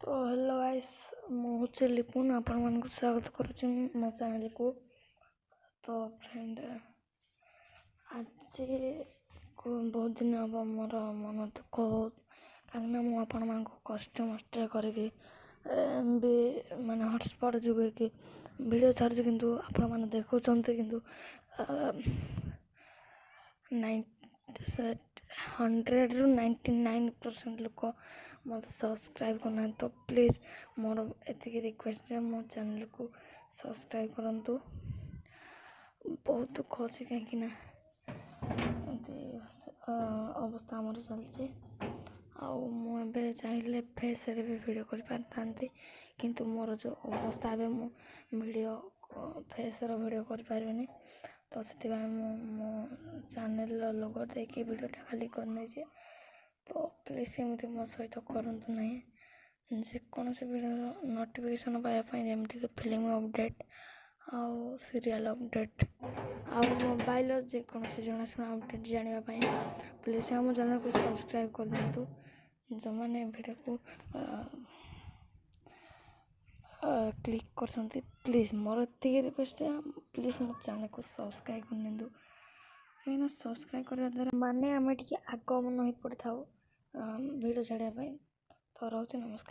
तो hello guys मुझे लिपुन आपण स्वागत करुच्ची मो चैनल को। तो फ्रेंड आज को बहुत दिन हम मोर मन दुख बहुत कहीं मुझे कष्ट मस्ट करके माने हॉटस्पॉट जुगे कि वीडियो छाड़ू किंतु आपण मैंने देखुं किंतु 100 ରୁ 99% लोक मत सब्सक्राइब करना। तो प्लीज़ मोर एति रिक्वेस्ट है मो चैनल को सब्सक्राइब करंतु। बहुत दुख अच्छे कहीं अवस्था आमर चलती मुझे चाहिए फेस रे भी वीडियो कर पारती किंतु मोर जो अवस्था है मु वीडियो फेस रो वीडियो कर पारिनी। तो से मो चैनल लोगो देखिए वीडियोटा खाली करने। तो प्लीज एमती मो सहित करंतु नहीं जेकोसी वीडियो नोटिफिकेशन पाइबापी जमीक फिल्म अपडेट आउ सीरियल अपडेट आउ मोबाइल जेकोसी जनाशुना अपडेट जानापी प्लीज आम चैनल को सब्सक्राइब कर दिंतु। जो मैंने वीडियो को क्लिक कर प्लीज मोर एति रिक्वेस्ट है प्लीज मो चैनल को सब्सक्राइब कर दिंतु। कहीं सब्सक्राइब करने द्वारा माने आम टे आगमन हो पड़ था वीडियो छाड़ापी। तो रोचे नमस्कार।